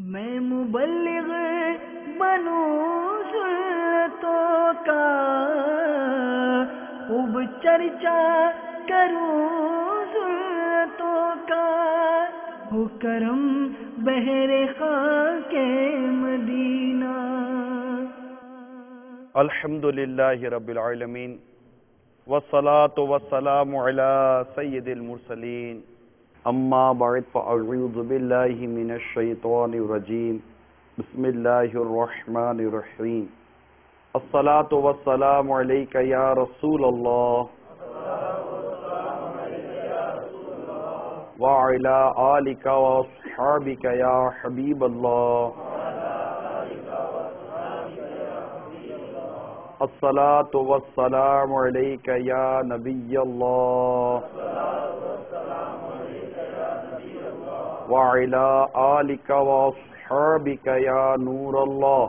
میں مبلغ بنوں سلطوں کا، خوب چرچا کروں سلطوں کا، ہو کرم بہر خاک مدینہ۔ الحمدللہ رب العالمین، والصلاة والسلام علی سید المرسلین، اما بعد فاعوذ باللہ من الشیطان الرجیم، بسم اللہ الرحمن الرحیم۔ الصلاة والسلام علیک یا رسول اللہ وعلی آلک واصحابک یا حبیب اللہ۔ الصلاة والسلام علیک یا نبی اللہ وعلی آلک واصحابک یا نور اللہ۔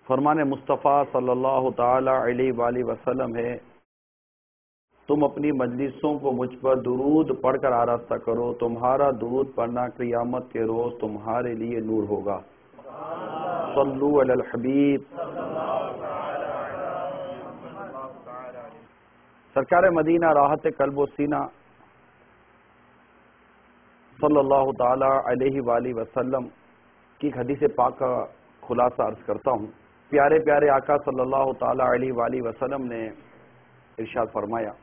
فرمان مصطفیٰ صلی اللہ تعالی علیہ وآلہ وسلم ہے، تم اپنی مجلسوں کو مجھ پر درود پڑھ کر آراستہ کرو، تمہارا درود پڑھنا قیامت کے روز تمہارے لیے نور ہوگا۔ صلو علی الحبیب۔ سرکار مدینہ راحت قلب و سینہ صلی اللہ تعالی علیہ وآلہ وسلم کی حدیث پاک کا خلاصہ عرض کرتا ہوں۔ پیارے پیارے آقا صلی اللہ تعالی علیہ وآلہ وسلم نے ارشاد فرمایا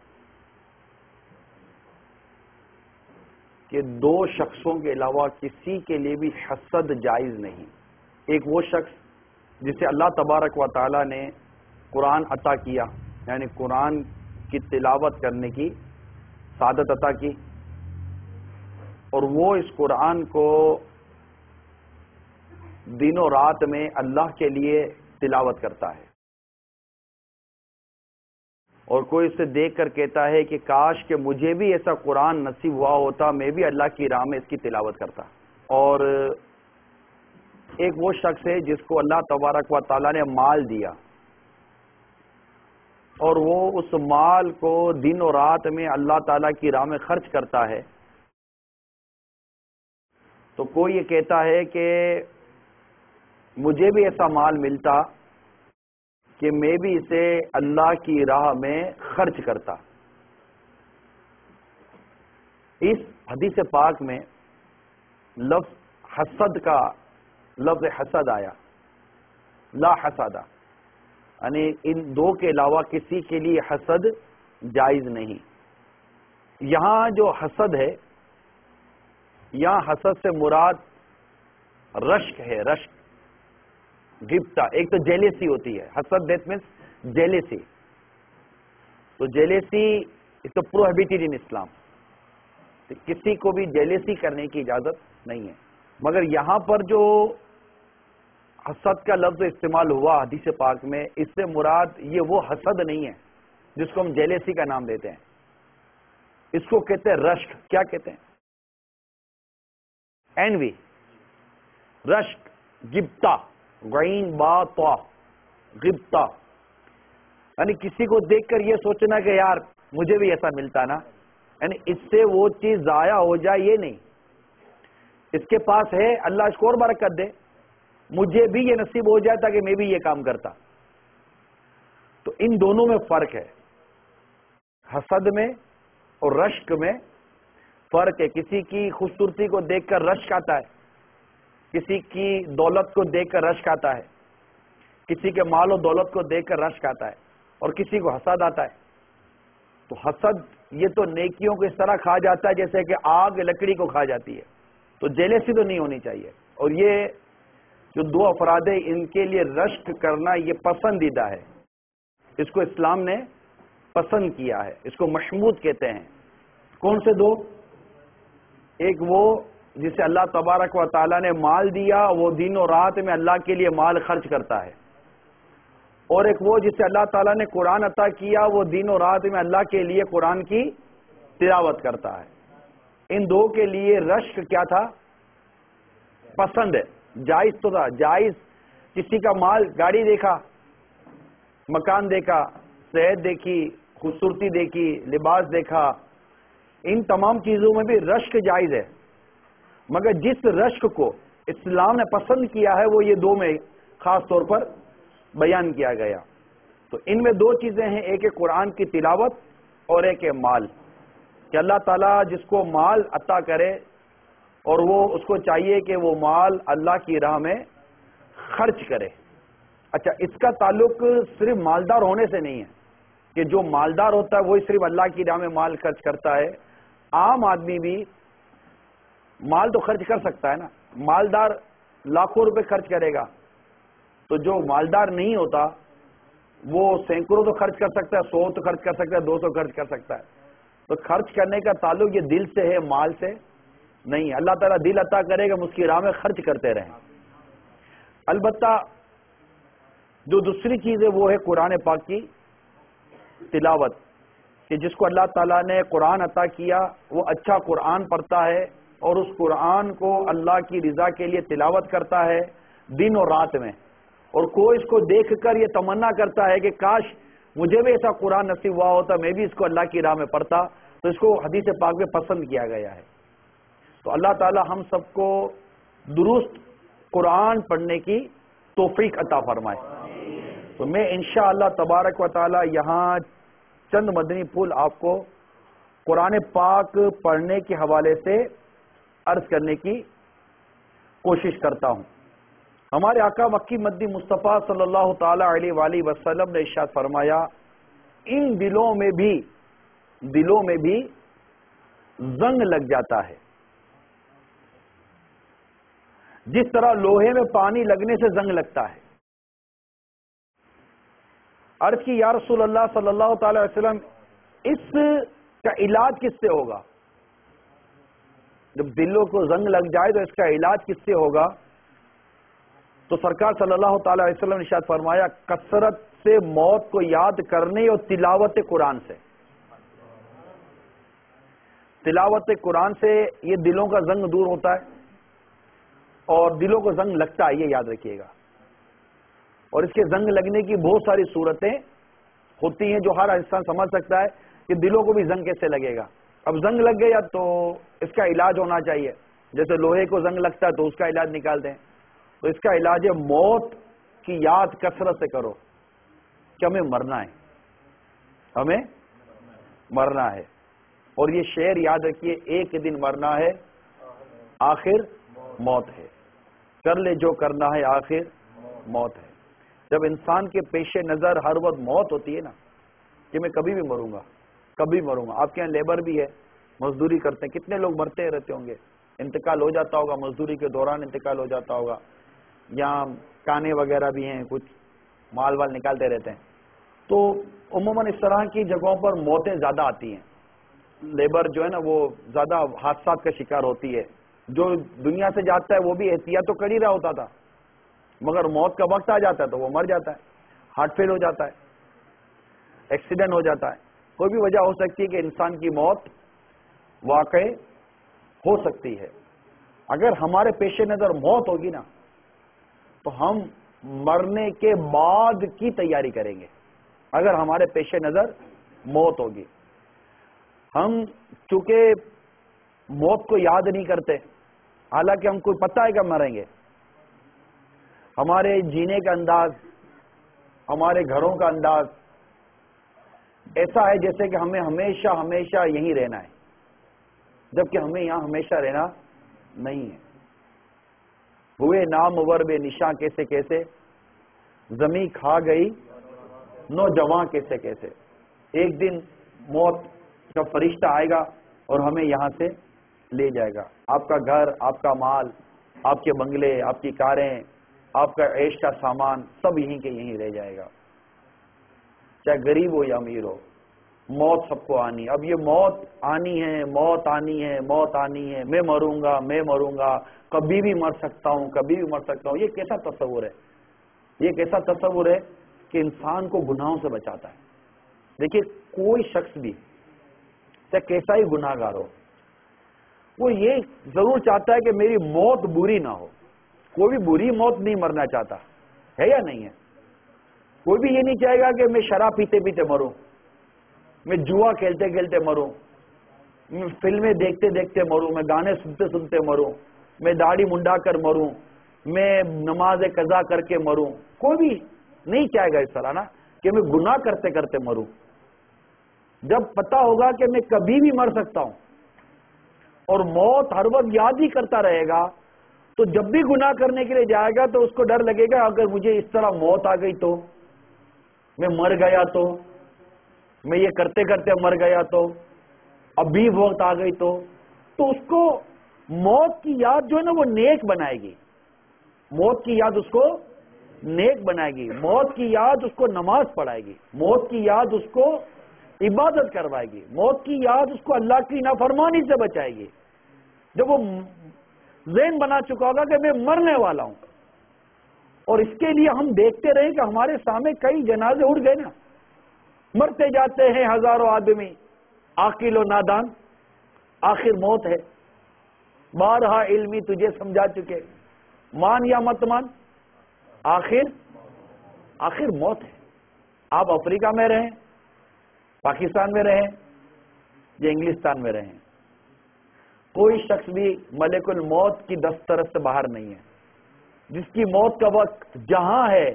کہ دو شخصوں کے علاوہ کسی کے لیے بھی حسد جائز نہیں۔ ایک وہ شخص جسے اللہ تبارک و تعالی نے قرآن عطا کیا، یعنی قرآن کی تلاوت کرنے کی سعادت عطا کی، اور وہ اس قرآن کو دن و رات میں اللہ کے لیے تلاوت کرتا ہے، اور کوئی اسے دیکھ کر کہتا ہے کہ کاش کہ مجھے بھی ایسا قرآن نصیب ہوا ہوتا، میں بھی اللہ کی راہ میں اس کی تلاوت کرتا۔ اور ایک وہ شخص ہے جس کو اللہ تبارک و تعالیٰ نے مال دیا، اور وہ اس مال کو دن و رات میں اللہ تعالیٰ کی راہ میں خرچ کرتا ہے۔ تو کوئی یہ کہتا ہے کہ مجھے بھی ایسا مال ملتا کہ میں بھی اسے اللہ کی راہ میں خرچ کرتا۔ اس حدیث پاک میں لفظ حسد کا لفظ حسد آیا، لا حسدہ، یعنی ان دو کے علاوہ کسی کے لیے حسد جائز نہیں۔ یہاں جو حسد ہے، یہاں حسد سے مراد رشک ہے، رشک، غبطہ۔ ایک تو جیلیسی ہوتی ہے، حسد دیٹ مینس جیلیسی۔ تو جیلیسی اس تو پروہیبٹڈ ان اسلام، کسی کو بھی جیلیسی کرنے کی اجازت نہیں ہے۔ مگر یہاں پر جو حسد کا لفظ استعمال ہوا حدیث پاک میں، اس سے مراد یہ وہ حسد نہیں ہے جس کو ہم جیلیسی کا نام دیتے ہیں، اس کو کہتے ہیں رشک۔ کیا کہتے ہیں؟ اینوی، رشک، غبطہ، غین با طا، غبطہ، یعنی کسی کو دیکھ کر یہ سوچنا کہ یار مجھے بھی ایسا ملتا نا، یعنی اس سے وہ چیز ضائع ہو جائے یہ نہیں، اس کے پاس ہے اللہ اس کو اور برکت دے، مجھے بھی یہ نصیب ہو جائے تاکہ میں بھی یہ کام کرتا۔ تو ان دونوں میں فرق ہے، حسد میں اور رشک میں فرق ہے۔ کسی کی خوبصورتی کو دیکھ کر رشک آتا ہے، کسی کی دولت کو دیکھ کر رشک آتا ہے، کسی کے مال و دولت کو دیکھ کر رشک آتا ہے، اور کسی کو حسد آتا ہے۔ تو حسد یہ تو نیکیوں کو اس طرح کھا جاتا ہے جیسے کہ آگ لکڑی کو کھا جاتی ہے، تو جیلیسی تو نہیں ہونی چاہیے۔ اور یہ جو دو افراد ہیں ان کے لیے رشک کرنا یہ پسندیدہ ہے، اس کو اسلام نے پسند کیا ہے، اس کو محمود کہتے ہیں۔ کون سے دو؟ ایک وہ جسے اللہ تبارک و تعالیٰ نے مال دیا، وہ دن و رات میں اللہ کے لیے مال خرچ کرتا ہے، اور ایک وہ جسے اللہ تعالیٰ نے قرآن عطا کیا، وہ دن و رات میں اللہ کے لیے قرآن کی تلاوت کرتا ہے۔ ان دو کے لیے رشک کیا تھا؟ پسند ہے، جائز تو تھا، جائز۔ کسی کا مال، گاڑی دیکھا، مکان دیکھا، صحت دیکھی، خوبصورتی دیکھی، لباس دیکھا، ان تمام چیزوں میں بھی رشک جائز ہے، مگر جس رشک کو اسلام نے پسند کیا ہے وہ یہ دو میں خاص طور پر بیان کیا گیا۔ تو ان میں دو چیزیں ہیں، ایک ہے قرآن کی تلاوت اور ایک ہے مال، کہ اللہ تعالیٰ جس کو مال عطا کرے اور وہ اس کو چاہیے کہ وہ مال اللہ کی راہ میں خرچ کرے۔ اچھا، اس کا تعلق صرف مالدار ہونے سے نہیں ہے کہ جو مالدار ہوتا ہے وہی صرف اللہ کی راہ میں مال خرچ کرتا ہے، عام آدمی بھی مال تو خرچ کر سکتا ہے نا۔ مالدار لاکھوں روپے خرچ کرے گا، تو جو مالدار نہیں ہوتا وہ سینکڑوں تو خرچ کر سکتا ہے، 100 تو خرچ کر سکتا ہے، 200 خرچ کر سکتا ہے۔ تو خرچ کرنے کا تعلق یہ دل سے ہے، مال سے نہیں ہے۔ اللہ تعالیٰ دل عطا کرے گا، ہم اس کی راہ میں خرچ کرتے رہیں۔ البتہ جو دوسری چیز ہے وہ ہے قرآن پاک کی تلاوت، کہ جس کو اللہ تعالیٰ نے قرآن عطا کیا وہ اچھا قرآن پڑھتا ہے اور اس قرآن کو اللہ کی رضا کے لیے تلاوت کرتا ہے دن اور رات میں، اور کوئی اس کو دیکھ کر یہ تمنا کرتا ہے کہ کاش مجھے بھی ایسا قرآن نصیب ہوا ہوتا، میں بھی اس کو اللہ کی راہ میں پڑھتا، تو اس کو حدیث پاک میں پسند کیا گیا ہے۔ تو اللہ تعالیٰ ہم سب کو درست قرآن پڑھنے کی توفیق عطا فرمائے۔ تو میں انشاءاللہ تبارک و تعالی یہاں چند مدنی پھول آپ کو قرآن پاک پڑھنے کے حوالے سے عرض کرنے کی کوشش کرتا ہوں۔ ہمارے آقا مکی مدنی مصطفیٰ صلی اللہ تعالی علیہ وآلہ وسلم نے ارشاد فرمایا، ان دلوں میں بھی زنگ لگ جاتا ہے، جس طرح لوہے میں پانی لگنے سے زنگ لگتا ہے۔ عرض کی یا رسول اللہ صلی اللہ تعالی علیہ وسلم، اس کا علاج کس سے ہوگا؟ جب دلوں کو زنگ لگ جائے تو اس کا علاج کس سے ہوگا؟ تو سرکار صلی اللہ تعالی علیہ وسلم نے ارشاد فرمایا، کثرت سے موت کو یاد کرنے اور تلاوت قرآن سے۔ تلاوت قرآن سے یہ دلوں کا زنگ دور ہوتا ہے اور دلوں کو زنگ لگتا ہے، یہ یاد رکھیے گا۔ اور اس کے زنگ لگنے کی بہت ساری صورتیں ہوتی ہیں جو ہر انسان سمجھ سکتا ہے کہ دلوں کو بھی زنگ کیسے لگے گا۔ اب زنگ لگ گیا تو اس کا علاج ہونا چاہیے، جیسے لوہے کو زنگ لگتا ہے تو اس کا علاج نکالتے ہیں، تو اس کا علاج ہے موت کی یاد کثرت سے کرو کہ ہمیں مرنا ہے، ہمیں مرنا ہے۔ اور یہ شعر یاد رکھیے، ایک دن مرنا ہے آخر موت ہے، کر لے جو کرنا ہے آخر موت ہے۔ جب انسان کے پیش نظر ہر وقت موت ہوتی ہے نا، کہ میں کبھی بھی مروں گا، کبھی مروں گا۔ آپ کے یہاں لیبر بھی ہے، مزدوری کرتے ہیں، کتنے لوگ مرتے رہتے ہوں گے، انتقال ہو جاتا ہوگا، مزدوری کے دوران انتقال ہو جاتا ہوگا، یہاں کانے وغیرہ بھی ہیں، کچھ مال وال نکالتے رہتے ہیں۔ تو عموماً اس طرح کی جگہوں پر موتیں زیادہ آتی ہیں، لیبر جو ہے نا وہ زیادہ حادثات کا شکار ہوتی ہے۔ جو دنیا سے جاتا ہے وہ بھی احتیاط تو کر ہی رہا ہوتا تھا، مگر موت کا وقت آ جاتا ہے تو وہ مر جاتا ہے، ہارٹ فیل ہو جاتا ہے، ایکسیڈنٹ ہو جاتا ہے، کوئی بھی وجہ ہو سکتی ہے کہ انسان کی موت واقع ہو سکتی ہے۔ اگر ہمارے پیش نظر موت ہوگی نا تو ہم مرنے کے بعد کی تیاری کریں گے۔ اگر ہمارے پیش نظر موت ہوگی، ہم چونکہ موت کو یاد نہیں کرتے، حالانکہ ہم کو پتہ ہے کہ مریں گے۔ ہمارے جینے کا انداز، ہمارے گھروں کا انداز ایسا ہے جیسے کہ ہمیں ہمیشہ ہمیشہ یہیں رہنا ہے، جبکہ ہمیں یہاں ہمیشہ رہنا نہیں ہے۔ ہوئے نامور بے نشاں کیسے کیسے، زمیں کھا گئی نوجوان کیسے کیسے۔ ایک دن موت کا فرشتہ آئے گا اور ہمیں یہاں سے لے جائے گا۔ آپ کا گھر، آپ کا مال، آپ کے بنگلے، آپ کی کاریں، آپ کا عیش کا سامان سب یہیں کے یہیں رہ جائے گا، چاہے غریب ہو یا امیر ہو، موت سب کو آنی۔ اب یہ موت آنی ہے، موت آنی ہے، موت آنی ہے، میں مروں گا، میں مروں گا، کبھی بھی مر سکتا ہوں، کبھی بھی مر سکتا ہوں۔ یہ کیسا تصور ہے؟ یہ کیسا تصور ہے کہ انسان کو گناہوں سے بچاتا ہے۔ دیکھیے، کوئی شخص بھی چاہے کیسا ہی گناہ گار ہو، وہ یہ ضرور چاہتا ہے کہ میری موت بری نہ ہو۔ کوئی بھی بری موت نہیں مرنا چاہتا ہے، یا نہیں ہے؟ کوئی بھی یہ نہیں چاہے گا کہ میں شراب پیتے پیتے مروں، میں جوا کھیلتے کھیلتے مروں، میں فلمیں دیکھتے دیکھتے مروں، میں گانے سنتے سنتے مروں، میں داڑھی منڈا کر مروں، میں نماز قضا کر کے مروں. کوئی بھی نہیں چاہے گا اس طرح نا کہ میں گناہ کرتے کرتے مروں. جب پتا ہوگا کہ میں کبھی بھی مر سکتا ہوں اور موت ہر وقت یاد ہی کرتا رہے گا، تو جب بھی گناہ کرنے کے لیے جائے گا تو اس کو ڈر لگے گا اگر مجھے اس طرح موت آ گئی تو، میں مر گیا تو، میں یہ کرتے کرتے مر گیا تو، ابھی وقت آ گئی تو اس کو موت کی یاد جو ہے نا وہ نیک بنائے گی. موت کی یاد اس کو نیک بنائے گی. موت کی یاد اس کو نماز پڑھائے گی. موت کی یاد اس کو عبادت کروائے گی. موت کی یاد اس کو اللہ کی نافرمانی سے بچائے گی. جب وہ ذہن بنا چکا ہوگا کہ میں مرنے والا ہوں. اور اس کے لیے ہم دیکھتے رہے کہ ہمارے سامنے کئی جنازے اٹھ گئے نا، مرتے جاتے ہیں ہزاروں آدمی، عاقل و نادان، آخر موت ہے. بارہا علمی تجھے سمجھا چکے، مان یا مت مان، آخر موت ہے. آپ افریقہ میں رہیں، پاکستان میں رہیں یا انگلستان میں رہیں، کوئی شخص بھی ملک الموت کی دسترس سے باہر نہیں ہے. جس کی موت کا وقت جہاں ہے،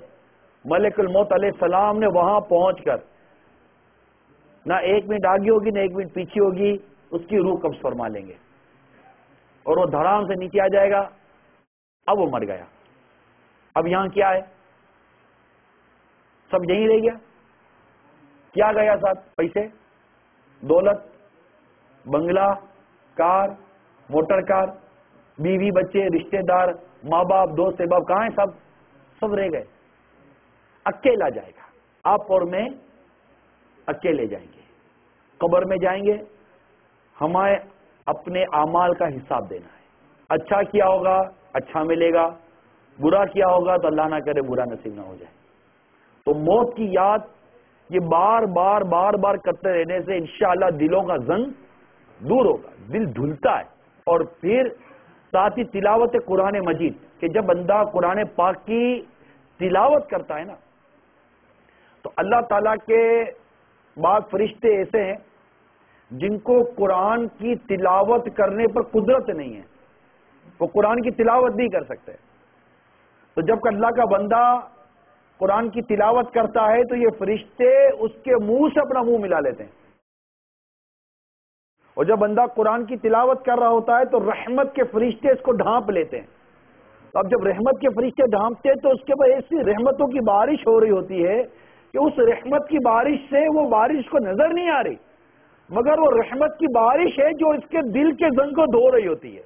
ملک الموت علیہ السلام نے وہاں پہنچ کر نہ ایک منٹ آگے ہوگی نہ ایک منٹ پیچھے ہوگی، اس کی روح قبض فرما لیں گے اور وہ دھڑام سے نیچے آ جائے گا. اب وہ مر گیا. اب یہاں کیا ہے؟ سب یہیں رہ گیا. کیا گیا ساتھ؟ پیسے، دولت، بنگلہ، کار، موٹر کار، بیوی، بچے، رشتہ دار، ماں باپ، دوست احباب، کہاں ہیں؟ سب رہ گئے. اکیلا جائے گا. آپ اور میں اکیلے جائیں گے. قبر میں جائیں گے. ہمیں اپنے اعمال کا حساب دینا ہے. اچھا کیا ہوگا اچھا ملے گا، برا کیا ہوگا تو اللہ نہ کرے برا نصیب نہ ہو جائے. تو موت کی یاد یہ بار بار کرتے رہنے سے انشاءاللہ دلوں کا زنگ دور ہوگا، دل دھلتا ہے. اور پھر ساتھ ہی تلاوت قرآن مجید، کہ جب بندہ قرآن پاک کی تلاوت کرتا ہے نا تو اللہ تعالیٰ کے بعض فرشتے ایسے ہیں جن کو قرآن کی تلاوت کرنے پر قدرت نہیں ہے، وہ قرآن کی تلاوت نہیں کر سکتے. تو جب کہ اللہ کا بندہ قرآن کی تلاوت کرتا ہے تو یہ فرشتے اس کے منہ سے اپنا منہ ملا لیتے ہیں. اور جب بندہ قرآن کی تلاوت کر رہا ہوتا ہے تو رحمت کے فرشتے اس کو ڈھانپ لیتے ہیں. تو اب جب رحمت کے فرشتے ڈھانپتے ہیں تو اس کے بعد ایسی رحمتوں کی بارش ہو رہی ہوتی ہے کہ اس رحمت کی بارش سے وہ بارش کو نظر نہیں آ رہی، مگر وہ رحمت کی بارش ہے جو اس کے دل کے زنگ کو دھو رہی ہوتی ہے.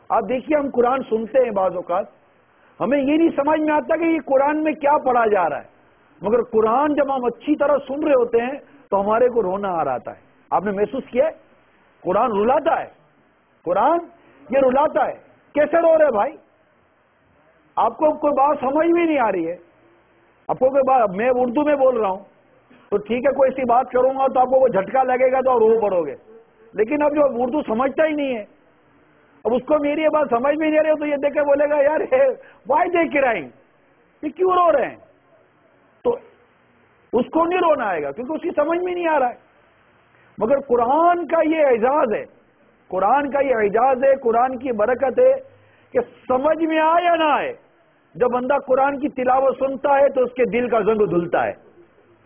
آپ دیکھیے ہم قرآن سنتے ہیں، بعض اوقات ہمیں یہ نہیں سمجھ میں آتا کہ یہ قرآن میں کیا پڑھا جا رہا ہے، مگر قرآن جب ہم اچھی طرح سن رہے ہوتے ہیں تو ہمارے کو رونا آ رہا ہے. آپ نے محسوس کیا ہے؟ قرآن رلاتا ہے. قرآن یہ رلاتا ہے. کیسے رو رہے بھائی؟ آپ کو کوئی بات سمجھ میں نہیں آ رہی ہے، آپ کو کوئی بات، میں اردو میں بول رہا ہوں تو ٹھیک ہے، کوئی ایسی بات کروں گا تو آپ کو وہ جھٹکا لگے گا تو آپ رو پڑو گے. لیکن اب جو اردو سمجھتا ہی نہیں ہے، اب اس کو میری یہ بات سمجھ میں نہیں آ رہی ہے تو یہ دیکھ کے بولے گا یار وائی دے کرائنگ، یہ کیوں رو رہے ہیں؟ تو اس کو نہیں رونا آئے گا کیونکہ اس کی سمجھ میں نہیں آ رہا ہے. مگر قرآن کا یہ اعزاز ہے، قرآن کا یہ اعزاز ہے، قرآن کی برکت ہے کہ سمجھ میں آئے یا نہ آئے، جب بندہ قرآن کی تلاوت سنتا ہے تو اس کے دل کا زنگ دھلتا ہے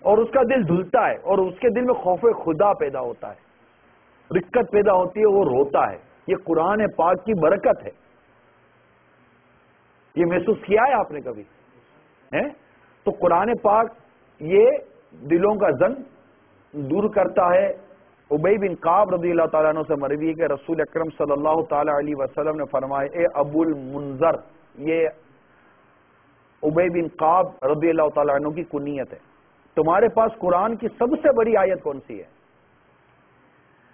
اور اس کا دل دھلتا ہے اور اس کے دل میں خوف خدا پیدا ہوتا ہے، رقت پیدا ہوتی ہے، وہ روتا ہے. یہ قرآن پاک کی برکت ہے. یہ محسوس کیا ہے آپ نے کبھی؟ تو قرآن پاک یہ دلوں کا زنگ دور کرتا ہے. ابی بن کعب رضی اللہ تعالیٰ عنہ سے مروی ہے کہ رسول اکرم صلی اللہ تعالی علیہ وسلم نے فرمایا، اے ابو المنذر، یہ ابی بن کعب رضی اللہ تعالیٰ عنہ کی کنیت ہے، تمہارے پاس قرآن کی سب سے بڑی آیت کون سی ہے؟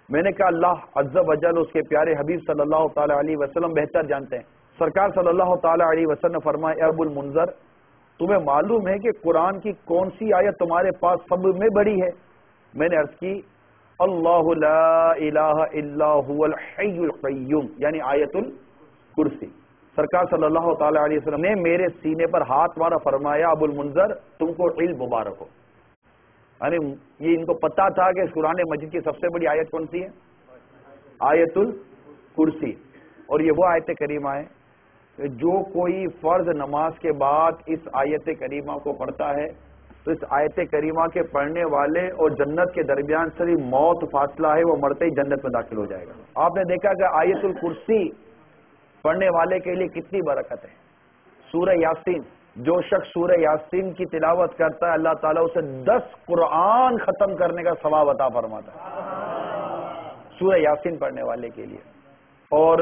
میں نے کہا اللہ عز و جل اس کے پیارے حبیب صلی اللہ تعالی علیہ وسلم بہتر جانتے ہیں. سرکار صلی اللہ تعالی علیہ وسلم نے فرمایا، اے ابو المنذر، تمہیں معلوم ہے کہ قرآن کی کون سی آیت تمہارے پاس سب میں بڑی ہے؟ میں نے عرض کی، اللہ لا الہ الا هو الحی القیوم، یعنی آیت الکرسی. سرکار صلی اللہ تعالی علیہ وسلم نے میرے سینے پر ہاتھ مارا، فرمایا ابو المنذر تم کو علم مبارک ہو. یعنی یہ ان کو پتا تھا کہ قرآن مجید کی سب سے بڑی آیت کون سی ہے؟ آیت الکرسی. اور یہ وہ آیت کریمہ ہے کہ جو کوئی فرض نماز کے بعد اس آیت کریمہ کو پڑھتا ہے تو اس آیت کریمہ کے پڑھنے والے اور جنت کے درمیان صرف موت فاصلہ ہے, وہ مرتے ہی جنت میں داخل ہو جائے گا. آپ نے دیکھا کہ آیت الکرسی پڑھنے والے کے لیے کتنی برکت ہے. سورہ یاسین, جو شخص سورہ یاسین کی تلاوت کرتا ہے اللہ تعالیٰ اسے 10 قرآن ختم کرنے کا ثواب عطا فرماتا ہے سورہ یاسین پڑھنے والے کے لیے. اور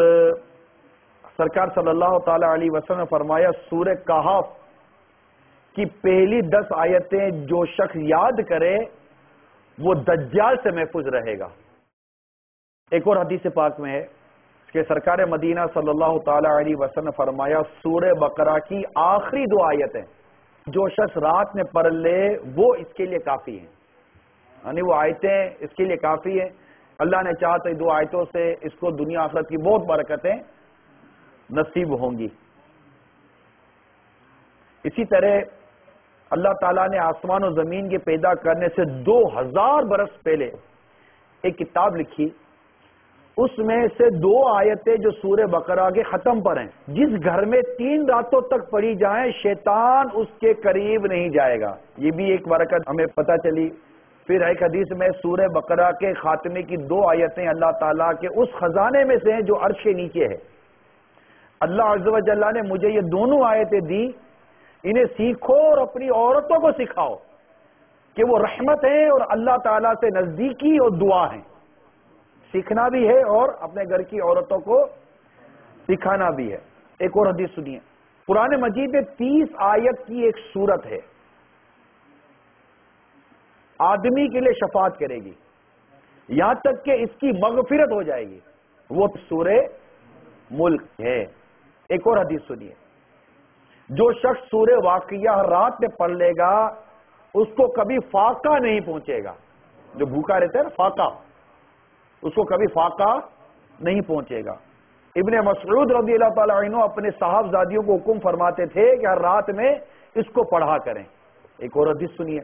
سرکار صلی اللہ تعالی علیہ وسلم نے فرمایا سورہ کہف کی پہلی 10 آیتیں جو شخص یاد کرے وہ دجال سے محفوظ رہے گا. ایک اور حدیث پاک میں ہے کہ سرکار مدینہ صلی اللہ تعالی علیہ وسلم نے فرمایا سورہ بقرہ کی آخری 2 آیتیں جو شخص رات میں پڑھ لے وہ اس کے لیے کافی ہیں. یعنی وہ آیتیں اس کے لیے کافی ہیں. اللہ نے چاہا تو 2 آیتوں سے اس کو دنیا آخرت کی بہت برکتیں نصیب ہوں گی. اسی طرح اللہ تعالیٰ نے آسمان و زمین کے پیدا کرنے سے 2000 برس پہلے ایک کتاب لکھی. اس میں سے 2 آیتیں جو سورہ بقرہ کے ختم پر ہیں, جس گھر میں 3 راتوں تک پڑھی جائیں شیطان اس کے قریب نہیں جائے گا. یہ بھی ایک برکت ہمیں پتہ چلی. پھر ایک حدیث میں سورہ بقرہ کے خاتمے کی 2 آیتیں اللہ تعالیٰ کے اس خزانے میں سے ہیں جو عرش کے نیچے ہے. اللہ عز و جل نے مجھے یہ دونوں آیتیں دی, انہیں سیکھو اور اپنی عورتوں کو سکھاؤ کہ وہ رحمت ہیں اور اللہ تعالیٰ سے نزدیکی اور دعا ہیں. سیکھنا بھی ہے اور اپنے گھر کی عورتوں کو سکھانا بھی ہے. ایک اور حدیث سنیے. قرآن مجید میں 30 آیت کی ایک سورت ہے, آدمی کے لیے شفاعت کرے گی یہاں تک کہ اس کی مغفرت ہو جائے گی. وہ سورہ ملک ہے. ایک اور حدیث سنیے. جو شخص سورہ واقعہ ہر رات میں پڑھ لے گا اس کو کبھی فاقہ نہیں پہنچے گا. جو بھوکا رہتا ہے نا فاقہ, اس کو کبھی فاقہ نہیں پہنچے گا. ابن مسعود رضی اللہ تعالیٰ عنہ اپنے صاحبزادیوں کو حکم فرماتے تھے کہ ہر رات میں اس کو پڑھا کریں. ایک اور حدیث سنیے.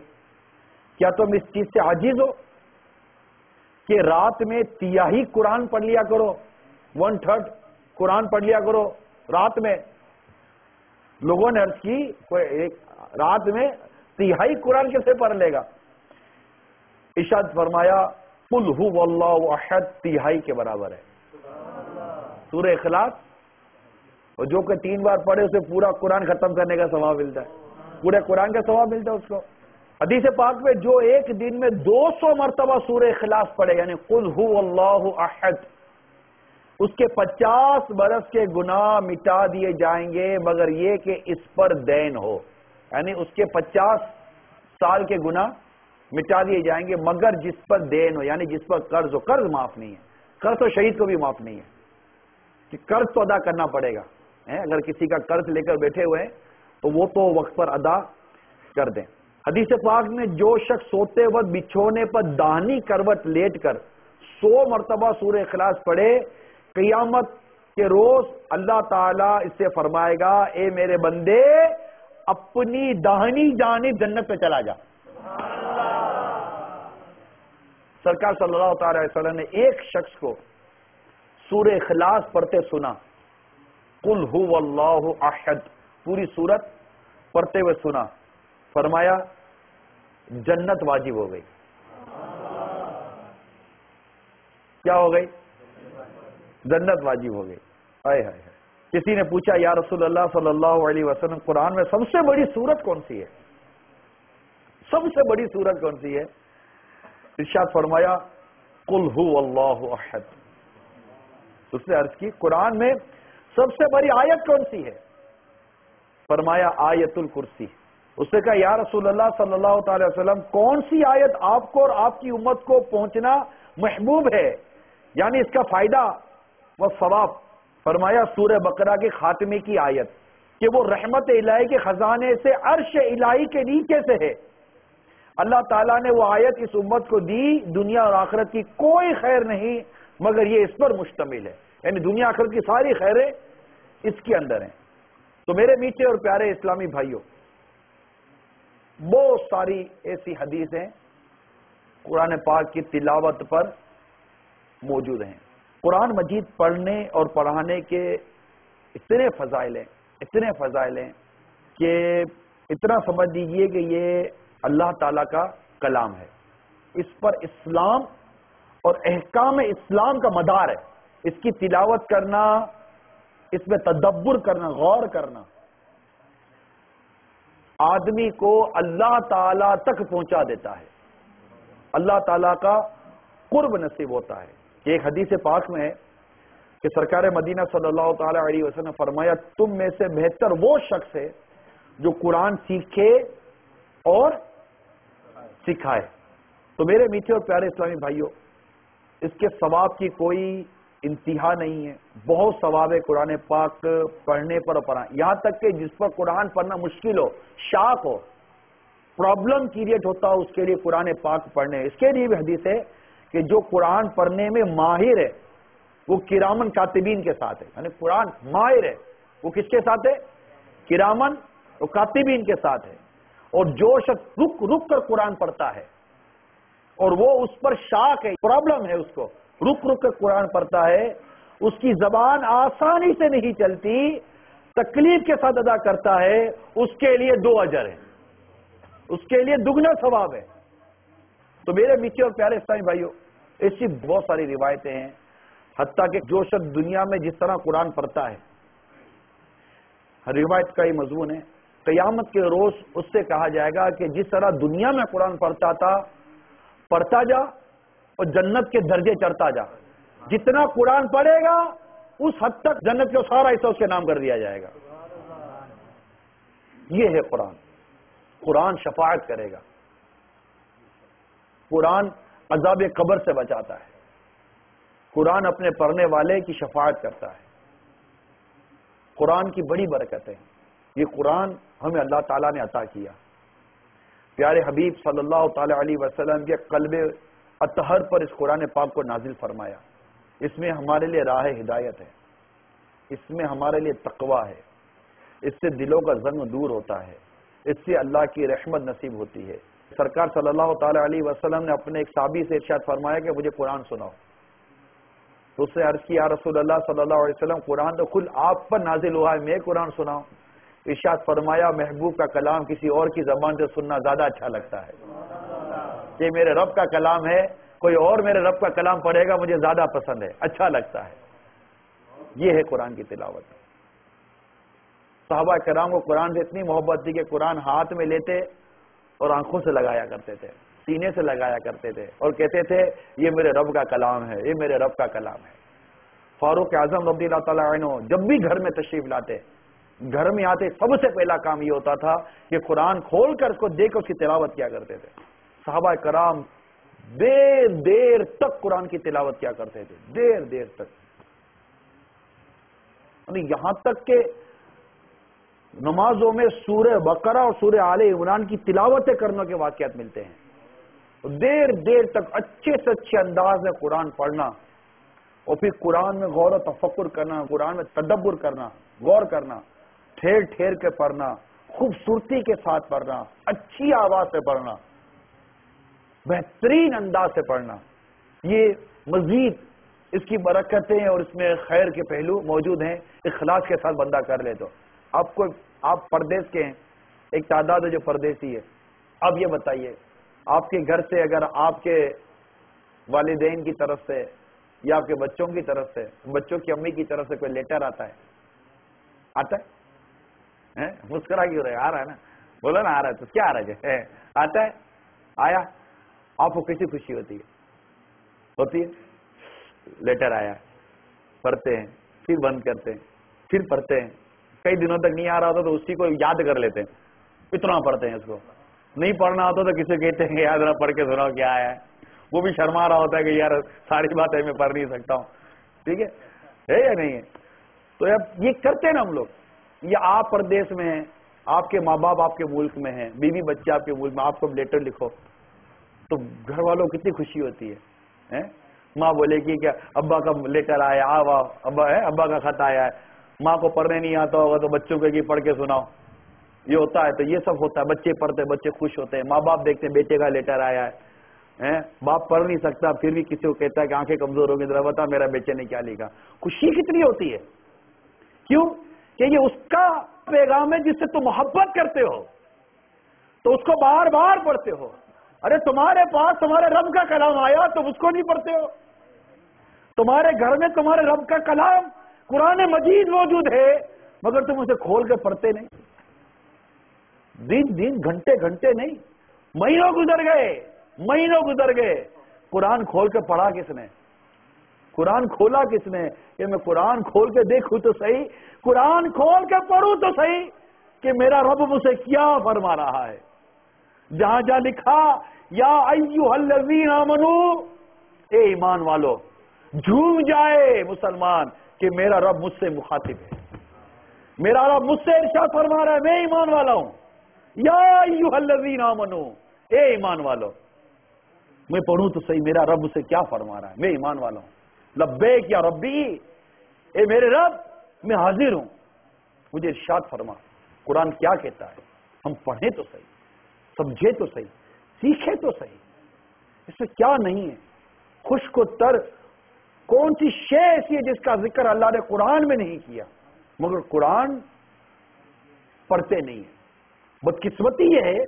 کیا تم اس چیز سے عاجز ہو کہ رات میں 1/3 قرآن پڑھ لیا کرو, 1/3 قرآن پڑھ لیا کرو رات میں. لوگوں نے عرض کی کوئی رات میں 1/3 قرآن کیسے پڑھ لے گا؟ ارشاد فرمایا قل هو اللہ احد 1/3 کے برابر ہے. سورہ اخلاص, اور جو کہ 3 بار پڑھے اسے پورا قرآن ختم کرنے کا ثواب ملتا ہے, پورے قرآن کا ثواب ملتا ہے اس کو. حدیث پاک میں جو ایک دن میں 200 مرتبہ سورہ اخلاص پڑھے یعنی قل هو اللہ احد, اس کے 50 برس کے گناہ مٹا دیے جائیں گے مگر یہ کہ اس پر دین ہو. یعنی اس کے 50 سال کے گناہ مٹا دیے جائیں گے مگر جس پر دین ہو, یعنی جس پر قرض ہو. قرض معاف نہیں ہے, قرض تو شہید کو بھی معاف نہیں ہے کہ قرض تو ادا کرنا پڑے گا. اگر کسی کا قرض لے کر بیٹھے ہوئے ہیں تو وہ تو وقت پر ادا کر دیں. حدیث پاک میں جو شخص سوتے وقت بچھونے پر داہنی کروٹ لیٹ کر 100 مرتبہ سورہ اخلاص پڑھے, قیامت کے روز اللہ تعالیٰ اس سے فرمائے گا اے میرے بندے اپنی داہنی جانب جنت میں چلا جا. سرکار صلی اللہ تعالی علیہ وسلم نے ایک شخص کو سورہ اخلاص پڑھتے سنا, قل هو اللہ احد پوری سورت پڑھتے ہوئے سنا, فرمایا جنت واجب ہو گئی. کیا ہو گئی؟ جنت واجب ہو گئی. ہائے ہائے. کسی نے پوچھا یا رسول اللہ صلی اللہ علیہ وسلم قرآن میں سب سے بڑی سورت کون سی ہے؟ سب سے بڑی سورت کون سی ہے؟ ارشاد فرمایا قل هو اللہ احد. اس نے عرض کی قرآن میں سب سے بڑی آیت کون سی ہے؟ فرمایا آیت الکرسی. اس نے کہا یا رسول اللہ صلی اللہ تعالی وسلم کون سی آیت آپ کو اور آپ کی امت کو پہنچنا محبوب ہے, یعنی اس کا فائدہ و ثواب؟ فرمایا سورہ بقرہ کے خاتمے کی آیت کہ وہ رحمت الہی کے خزانے سے عرش الہی کے نیچے سے ہے. اللہ تعالیٰ نے وہ آیت اس امت کو دی, دنیا اور آخرت کی کوئی خیر نہیں مگر یہ اس پر مشتمل ہے, یعنی دنیا آخرت کی ساری خیریں اس کے اندر ہیں. تو میرے میٹھے اور پیارے اسلامی بھائیوں, بہت ساری ایسی حدیثیں قرآن پاک کی تلاوت پر موجود ہیں. قرآن مجید پڑھنے اور پڑھانے کے اتنے فضائل ہیں کہ اتنا سمجھ لیجئے کہ یہ اللہ تعالیٰ کا کلام ہے. اس پر اسلام اور احکام اسلام کا مدار ہے. اس کی تلاوت کرنا، اس میں تدبر کرنا، غور کرنا آدمی کو اللہ تعالیٰ تک پہنچا دیتا ہے، اللہ تعالیٰ کا قرب نصیب ہوتا ہے. ایک حدیث پاک میں ہے کہ سرکار مدینہ صلی اللہ تعالی علیہ وسلم نے فرمایا تم میں سے بہتر وہ شخص ہے جو قرآن سیکھے اور سکھائے. تو میرے میٹھے اور پیارے اسلامی بھائیوں، اس کے ثواب کی کوئی انتہا نہیں ہے. بہت ثواب ہے قرآن پاک پڑھنے پر اور پڑھانے. یہاں تک کہ جس پر قرآن پڑھنا مشکل ہو، شاق ہو، پرابلم کریٹ ہوتا ہو، اس کے لیے قرآن پاک پڑھنے. اس کے لیے بھی حدیث ہے کہ جو قرآن پڑھنے میں ماہر ہے وہ کرامن کاتبین کے ساتھ ہے. یعنی قرآن ماہر ہے وہ کس کے ساتھ ہے؟ کرامن اور کاتبین کے ساتھ ہے. اور جو شخص رک رک کر قرآن پڑھتا ہے اور وہ اس پر شاق ہے، پرابلم ہے، اس کو رک رک کر قرآن پڑھتا ہے، اس کی زبان آسانی سے نہیں چلتی، تکلیف کے ساتھ ادا کرتا ہے، اس کے لیے 2 اجر ہے، اس کے لیے دگنا ثواب ہے. تو میرے میٹھے اور پیارے اسلامی بھائیوں، ایسی بہت ساری روایتیں ہیں، حتیٰ کہ جو شخص دنیا میں جس طرح قرآن پڑھتا ہے، روایت کا یہ مضمون ہے، قیامت کے روز اس سے کہا جائے گا کہ جس طرح دنیا میں قرآن پڑھتا تھا، پڑھتا جا اور جنت کے درجے چڑھتا جا. جتنا قرآن پڑھے گا اس حد تک جنت کا سارا حصہ اس کے نام کر دیا جائے گا. یہ ہے قرآن. قرآن شفاعت کرے گا، قرآن عذاب قبر سے بچاتا ہے، قرآن اپنے پڑھنے والے کی شفاعت کرتا ہے. قرآن کی بڑی برکت ہے. یہ قرآن ہمیں اللہ تعالیٰ نے عطا کیا. پیارے حبیب صلی اللہ تعالی علیہ وسلم کے قلب اطہر پر اس قرآن پاک کو نازل فرمایا. اس میں ہمارے لیے راہ ہدایت ہے، اس میں ہمارے لیے تقوی ہے، اس سے دلوں کا زنگ دور ہوتا ہے، اس سے اللہ کی رحمت نصیب ہوتی ہے. سرکار صلی اللہ تعالی علیہ وسلم نے اپنے ایک صحابی سے ارشاد فرمایا کہ مجھے قرآن سناؤ. تو اس نے عرض کی یا رسول اللہ صلی اللہ علیہ وسلم قرآن تو خود آپ پر نازل ہوا ہے، میں قرآن سناؤں؟ ارشاد فرمایا محبوب کا کلام کسی اور کی زبان سے سننا زیادہ اچھا لگتا ہے. یہ میرے رب کا کلام ہے، کوئی اور میرے رب کا کلام پڑھے گا مجھے زیادہ پسند ہے، اچھا لگتا ہے. یہ ہے قرآن کی تلاوت. صحابہ کرام کو قرآن سے اتنی محبت تھی کہ قرآن ہاتھ میں لیتے اور آنکھوں سے لگایا کرتے تھے، سینے سے لگایا کرتے تھے اور کہتے تھے یہ میرے رب کا کلام ہے، یہ میرے رب کا کلام ہے. فاروق اعظم رضی اللہ تعالیٰ عنہ جب بھی گھر میں تشریف لاتے، گھر میں آتے سب سے پہلا کام یہ ہوتا تھا کہ قرآن کھول کر اس کو دیکھ کر اس کی تلاوت کیا کرتے تھے. صحابہ کرام دیر دیر تک قرآن کی تلاوت کیا کرتے تھے، دیر دیر تک. یہاں تک کہ نمازوں میں سورہ بقرہ اور سورہ آل عمران کی تلاوتیں کرنے کے واقعات ملتے ہیں. دیر دیر تک اچھے سے اچھے انداز میں قرآن پڑھنا اور پھر قرآن میں غور و تفکر کرنا، قرآن میں تدبر کرنا، غور کرنا، ٹھہر ٹھہر کے پڑھنا، خوبصورتی کے ساتھ پڑھنا، اچھی آواز سے پڑھنا، بہترین انداز سے پڑھنا. یہ مزید اس کی برکتیں اور اس میں خیر کے پہلو موجود ہیں. اخلاص کے ساتھ بندہ کر لے تو آپ پردیس کے ہیں، ایک تعداد ہے جو پردیسی ہے. اب یہ بتائیے آپ کے گھر سے اگر آپ کے والدین کی طرف سے یا آپ کے بچوں کی طرف سے، بچوں کی امی کی طرف سے کوئی لیٹر آتا ہے مسکرا کیوں رہے؟ آ رہا ہے نا، بولو نا آ رہا ہے تو کیا آ رہا ہے؟ آتا ہے، آیا، آپ کو کیسی خوشی ہوتی ہے؟ لیٹر آیا، پڑھتے ہیں، پھر بند کرتے ہیں، پھر پڑھتے ہیں. کئی دنوں تک نہیں آ رہا ہوتا تو اسی کو یاد کر لیتے ہیں، اتنا پڑھتے ہیں. اس کو نہیں پڑھنا ہوتا تو کسی کہتے ہیں یاد نہ پڑھ کے سناؤ کیا آیا ہے. وہ بھی شرما رہا ہوتا ہے کہ یار ساری باتیں میں پڑھ نہیں سکتا ہوں. ٹھیک ہے یا نہیں ہے؟ تو یہ کرتے ہیں نا ہم لوگ. یہ آپ پردیس میں ہیں، آپ کے ماں باپ آپ کے ملک میں ہیں، بیوی بچے آپ کے ملک میں، آپ کو لیٹر لکھو تو گھر والوں کو کتنی خوشی ہوتی ہے. ماں بولے گی کہ ابا کا لیٹر آیا، ابا کا خط آیا ہے. ماں کو پڑھنے نہیں آتا ہوگا تو بچوں کو پڑھ کے سناؤ. یہ ہوتا ہے. تو یہ سب ہوتا ہے، بچے پڑھتے، بچے خوش ہوتے ہیں، ماں باپ دیکھتے ہیں بیٹے کا لیٹر آیا ہے باپ پڑھ نہیں سکتا پھر بھی کسی کو کہتا ہے کہ آنکھیں کمزور ہو گئی، ذرا بتا میرا بیچے نے کیا لکھا. خوشی کتنی ہوتی ہے. کیوں کہ یہ اس کا پیغام ہے جس سے تم محبت کرتے ہو تو اس کو بار بار پڑھتے ہو. ارے تمہارے پاس تمہارے رب کا کلام آیا تم اس کو نہیں پڑھتے ہو. تمہارے گھر میں تمہارے رب کا کلام قرآن مجید موجود ہے مگر تم اسے کھول کے پڑھتے نہیں. دن دن گھنٹے گھنٹے نہیں، مہینوں گزر گئے. قرآن کھول کے پڑھا کس نے؟ قرآن کھولا کس نے کہ میں قرآن کھول کے دیکھوں تو صحیح، قرآن کھول کے پڑھوں تو صحیح کہ میرا رب مجھے کیا فرما رہا ہے. جہاں جہاں لکھا یا ایھا الذین آمنو، اے ایمان والو، جھوم جائے مسلمان کہ میرا رب مجھ سے مخاطب ہے، میرا رب مجھ سے ارشاد فرما رہا ہے، میں ایمان والا ہوں. یا ایھا الذین آمنو، اے ایمان والو، میں پڑھوں تو صحیح میرا رب مجھ سے کیا فرما رہا ہے، میں ایمان والا ہوں. لبیک یا ربی، اے میرے رب میں حاضر ہوں، مجھے ارشاد فرما. قرآن کیا کہتا ہے؟ ہم پڑھیں تو صحیح، سمجھے تو صحیح، سیکھے تو صحیح. اس میں کیا نہیں ہے؟ خشک و تر کون سی شے ایسی ہے جس کا ذکر اللہ نے قرآن میں نہیں کیا؟ مگر قرآن پڑھتے نہیں ہیں. بدقسمتی یہ ہے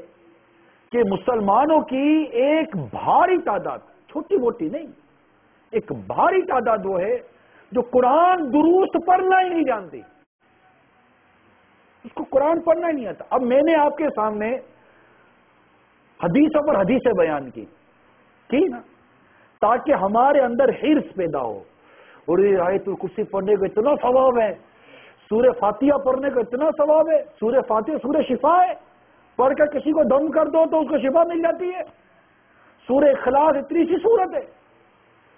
کہ مسلمانوں کی ایک بھاری تعداد، چھوٹی موٹی نہیں، ایک بھاری تعداد وہ ہے جو قرآن درست پڑھنا ہی نہیں جانتی. اس کو قرآن پڑھنا ہی نہیں آتا. اب میں نے آپ کے سامنے حدیثوں پر حدیثیں بیان کی نا، تاکہ ہمارے اندر حرص پیدا ہو. اور آیت الکرسی پڑھنے کو اتنا ثواب ہے، سورہ فاتحہ پڑھنے کو اتنا ثواب ہے. سورہ فاتحہ سورہ شفا ہے، پڑھ کر کسی کو دم کر دو تو اس کو شفا مل جاتی ہے. سورہ اخلاص اتنی سی سورت ہے،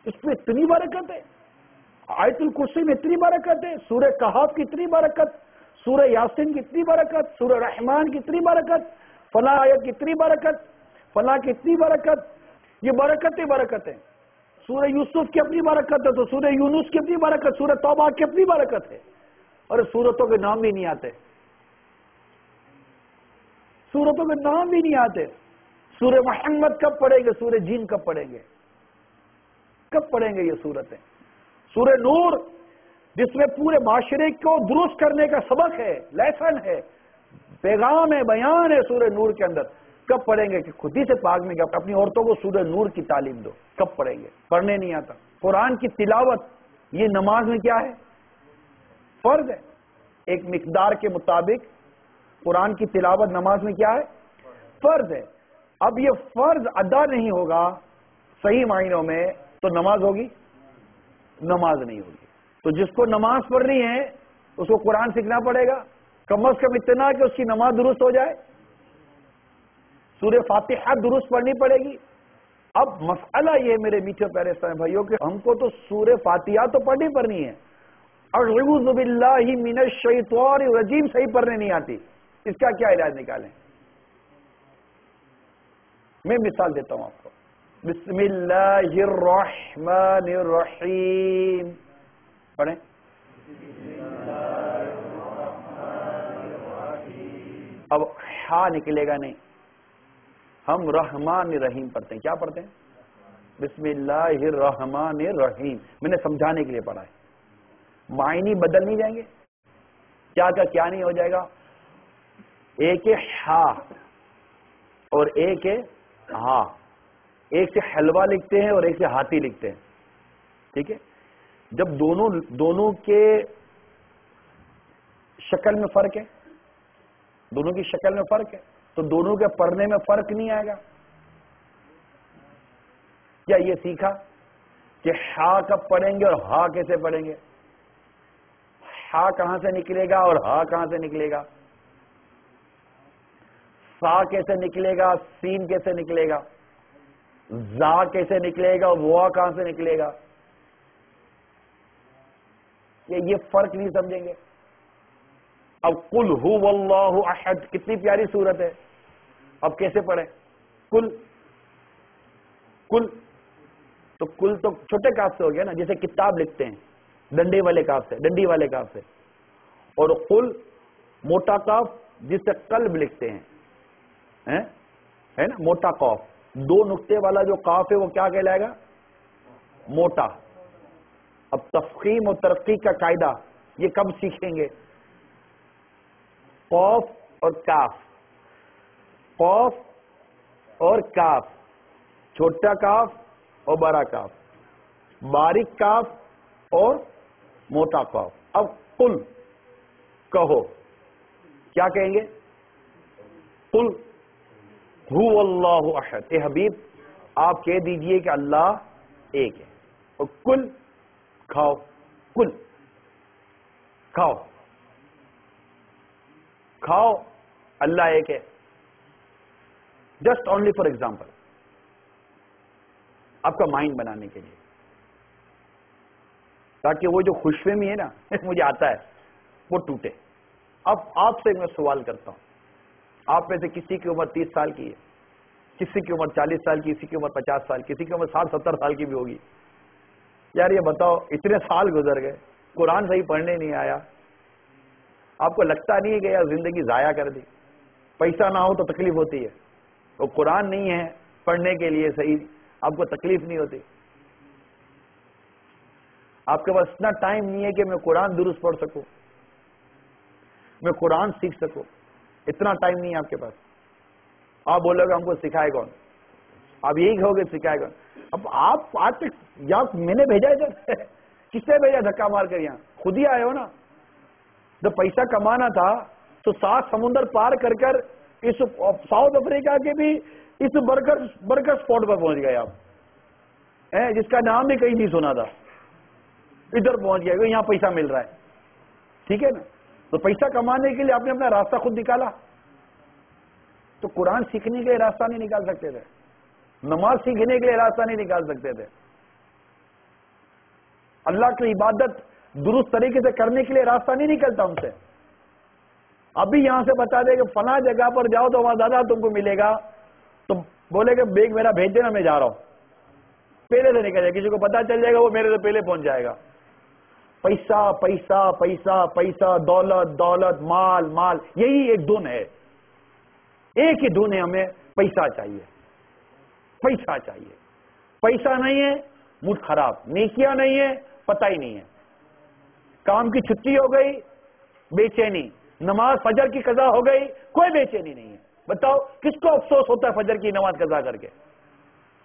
اس پہ اتنی برکت ہے. آیت الکرسی میں اتنی برکت ہے، سورہ کہف کی اتنی برکت، سورہ یاسین کی اتنی برکت، سورہ رحمان کی اتنی برکت، فلاں آیت کی اتنی برکت، فلاں کی اتنی برکت. یہ برکت ہے. سورہ یوسف کی اپنی برکت ہے تو سورہ یونس کی اپنی برکت، سورہ توبہ کی اپنی برکت ہے. اور سورتوں کے نام بھی نہیں آتے، سورتوں کے نام بھی نہیں آتے. سورہ محمد کب پڑھیں گے؟ سورہ جین کب پڑھیں گے؟ کب پڑھیں گے یہ سورتیں؟ سورہ نور جس میں پورے معاشرے کو درست کرنے کا سبق ہے، لیسن ہے، پیغام ہے، بیان ہے سورہ نور کے اندر، کب پڑھیں گے؟ کہ خود ہی سے پاک میں کہ اپنی عورتوں کو سورہ نور کی تعلیم دو. کب پڑھیں گے؟ پڑھنے نہیں آتا. قرآن کی تلاوت یہ نماز میں کیا ہے؟ فرض ہے. ایک مقدار کے مطابق قرآن کی تلاوت نماز میں کیا ہے؟ فرض ہے. اب یہ فرض ادا نہیں ہوگا صحیح معنوں میں تو نماز ہوگی؟ نماز نہیں ہوگی. تو جس کو نماز پڑھنی ہے اس کو قرآن سیکھنا پڑے گا، کم از کم اتنا کہ اس کی نماز درست ہو جائے. سورہ فاتحہ درست پڑھنی پڑے گی. اب مسئلہ یہ میرے میٹھے پیارے اسلامی بھائیوں کہ ہم کو تو سورہ فاتحہ تو پڑھنی ہے، اعوذ باللہ من الشیطان الرجیم صحیح پڑھنے نہیں آتی. اس کا کیا علاج نکالیں؟ میں مثال دیتا ہوں آپ کو. بسم اللہ الرحمن الرحیم پڑھیں. اب ہا نکلے گا نہیں، ہم رحمان الرحیم پڑھتے ہیں. کیا پڑھتے ہیں؟ بسم اللہ الرحمن الرحیم. میں نے سمجھانے کے لیے پڑھا ہے. معنی بدل نہیں جائیں گے؟ کیا نہیں ہو جائے گا؟ ایک ہے ہا اور ایک ہے ہا. ایک سے حلوہ لکھتے ہیں اور ایک سے ہاتھی لکھتے ہیں. ٹھیک ہے؟ جب دونوں کے شکل میں فرق ہے، دونوں کی شکل میں فرق ہے تو دونوں کے پڑھنے میں فرق نہیں آئے گا. کیا یہ سیکھا کہ ہا کب پڑھیں گے اور ہا کیسے پڑھیں گے؟ ہا کہاں سے نکلے گا اور ہا کہاں سے نکلے گا؟ سا کیسے نکلے گا؟ سین کیسے نکلے گا؟ زا کیسے نکلے گا؟ وا کہاں سے نکلے گا؟ یہ فرق نہیں سمجھیں گے. اب قل هو اللہ احد کتنی پیاری صورت ہے. اب کیسے پڑھیں؟ کل تو کل تو چھوٹے کاف سے ہو گیا نا، جیسے کتاب لکھتے ہیں ڈنڈے والے کاف سے، ڈنڈی والے کاف سے. اور قل موٹا کاف جس سے قلب لکھتے ہیں، ہے نا، موٹا قاف دو نقطے والا جو قاف ہے وہ کیا کہلائے گا؟ موٹا. اب تفخیم و ترقی کا قاعدہ یہ کب سیکھیں گے؟ قاف اور کاف، قاف اور کاف، چھوٹا کاف اور بڑا کاف، باریک کاف اور موٹا کاف. اب قل کہو، کیا کہیں گے؟ قل هو اللہ احد. اے حبیب آپ کہہ دیجئے کہ اللہ ایک ہے. اور کل کھاؤ، کل کھاؤ، کھاؤ اللہ ایک ہے. جسٹ اونلی فار ایگزامپل، آپ کا مائنڈ بنانے کے لیے، تاکہ وہ جو خوش فہمی ہے نا مجھے آتا ہے وہ ٹوٹے. اب آپ سے میں سوال کرتا ہوں، آپ میں سے کسی کی عمر 30 سال کی ہے، کسی کی عمر 40 سال کی، کسی کی عمر 50 سال، کسی کی عمر 60-70 سال کی بھی ہوگی. یار یہ بتاؤ اتنے سال گزر گئے، قرآن صحیح پڑھنے نہیں آیا. آپ کو لگتا نہیں ہے کہ یار زندگی ضائع کر دی؟ پیسہ نہ ہو تو تکلیف ہوتی ہے، وہ قرآن نہیں ہے پڑھنے کے لیے صحیح، آپ کو تکلیف نہیں ہوتی؟ آپ کے پاس اتنا ٹائم نہیں ہے کہ میں قرآن درست پڑھ سکوں، میں قرآن سیکھ سکوں، اتنا ٹائم نہیں ہے آپ کے پاس. آپ بولو گے ہم کو سکھائے کون؟ آپ یہی کہو گے سکھائے کون؟ اب آپ آج تک یا میں نے بھیجا ہے کس نے بھیجا دھکا مار کر؟ یہاں خود ہی آئے ہو نا. جب پیسہ کمانا تھا تو 7 سمندر پار کر کر اس ساؤتھ افریقہ کے بھی اس برگر اسپاٹ پر پہنچ گئے آپ، جس کا نام بھی کہیں نہیں سنا تھا، ادھر پہنچ گئے، یہاں پیسہ مل رہا ہے. ٹھیک ہے نا؟ تو پیسہ کمانے کے لیے آپ نے اپنا راستہ خود نکالا. تو قرآن سیکھنے کے لیے راستہ نہیں نکال سکتے تھے؟ نماز سیکھنے کے لیے راستہ نہیں نکال سکتے تھے؟ اللہ کی عبادت درست طریقے سے کرنے کے لیے راستہ نہیں نکلتا ان سے؟ ابھی یہاں سے بتا دے کہ فلاں جگہ پر جاؤ تو وہاں زیادہ تم کو ملے گا، تو بولے کہ بیگ میرا بھیج دینا میں جا رہا ہوں، پہلے سے نکل جائے، کسی کو پتا چل جائے گا وہ میرے سے پہلے پہنچ جائے گا. پیسہ پیسہ پیسہ پیسہ، دولت دولت، مال مال، یہی ایک دھن ہے، ایک ہی دھن ہے. ہمیں پیسہ چاہیے، پیسہ چاہیے. پیسہ نہیں ہے موڈ خراب، نیکیاں نہیں ہے پتہ ہی نہیں ہے، کام کی چھٹی ہو گئی بے چینی، نماز فجر کی قضا ہو گئی کوئی بے چینی نہیں ہے. بتاؤ کس کو افسوس ہوتا ہے فجر کی نماز قضا کر کے؟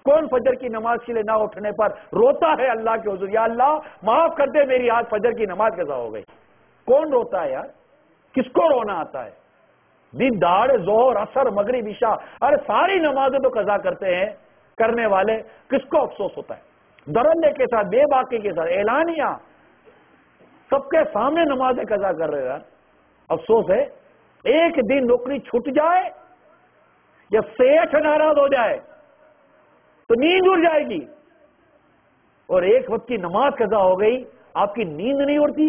کون فجر کی نماز کے لیے نہ اٹھنے پر روتا ہے اللہ کے حضور، یا اللہ معاف کر دے میری آج فجر کی نماز قضا ہو گئی؟ کون روتا ہے یار؟ کس کو رونا آتا ہے؟ دن دہاڑے ظہر عصر مغرب عشاء، ارے ساری نمازیں تو قضا کرتے ہیں کرنے والے، کس کو افسوس ہوتا ہے؟ درندے کے ساتھ، بے باکی کے ساتھ، اعلانیہ سب کے سامنے نمازیں قضا کر رہے ہیں. افسوس ہے ایک دن نوکری چھوٹ جائے یا سیٹھ ناراض ہو جائے تو نیند اڑ جائے گی، اور ایک وقت کی نماز قضا ہو گئی آپ کی نیند نہیں اڑتی